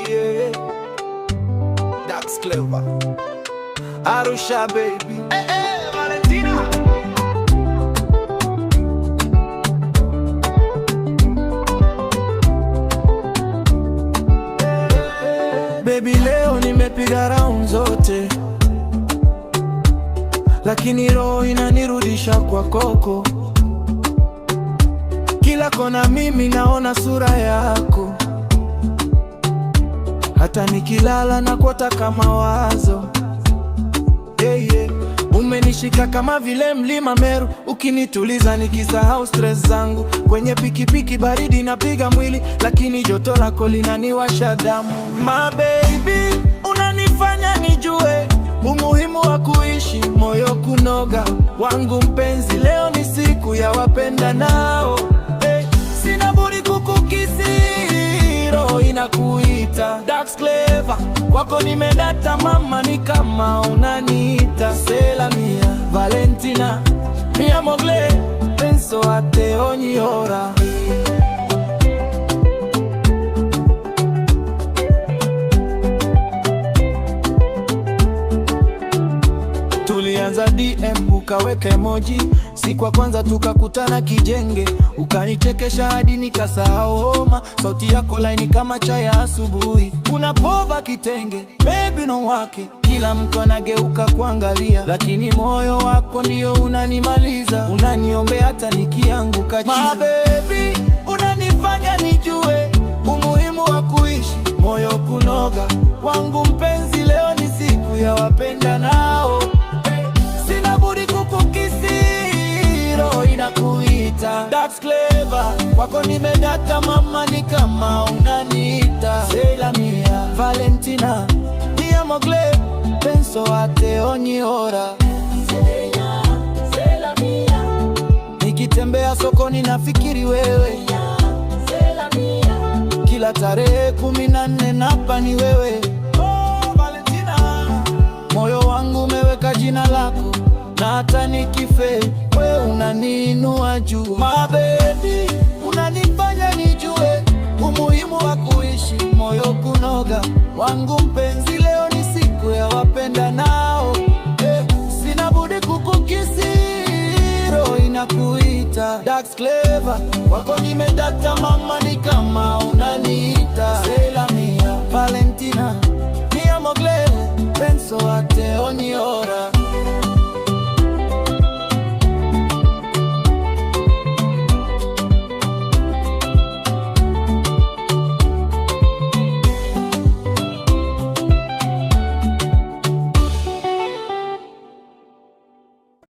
Yeah, that's clever. Arusha baby. Hey, hey, Valentina. Baby, leo nimepiga round zote, lakini roho inanirudisha kwa koko. Kila kona mimi naona sura yako, hata nikilala nakuota kama wazo. Yeah, yeah. Umenishika kama vile mlima Meru, ukinituliza nikisahau stress zangu. Kwenye pikipiki baridi napiga mwili, lakini joto lako linaniwasha damu. My baby, unanifanya nijue umuhimu wa kuishi moyo kunoga. Wangu mpenzi, leo ni siku ya wapenda nao. Hey, sina budi kukukisi, roho inakuita. That's clever, kwako nimedata mama, ni kama unaniita. Sela mia Valentina, mi amogle, penso a te ogni ora. Tulianza DM ukaweka emoji, siku ya kwanza tukakutana kijenge. Ukanichekesha hadi nikasahau homa, sauti yako laini kama chai ya asubuhi. Unapova kitenge, baby no wake, kila mtu anageuka kuangalia, lakini moyo wako ndio unanimaliza. Unaniombea hata nikianguka chini. My baby, unanifanya nijue umuhimu wa kuishi moyo kunoga. Wangu mpenzi, leo ni siku ya wapenda nao. Sina budi kukukisi, roho inakuita. That's clever, kwako nimedata mama, ni kama unaniita. Sela mia Valentina, mi amogle, penso a te ogni ora. Sela mia, nikitembea sokoni nafikiri wewe. Sela mia, kila tarehe 14 napa ni wewe. Oh, Valentina, moyo wangu umeweka jina lako, na hata nikife wewe unaniinua juu. My baby, unanifanya nijue umuhimu wa kuishi moyo kunoga. Wangu mpenzi, leo ni siku ya wapenda nao. Sina budi kukukisi, roho inakuita. That's clever, wako nimedata mama, ni kama unaniita. Sela mia Valentina, mi amogle, penso a te ogni ora.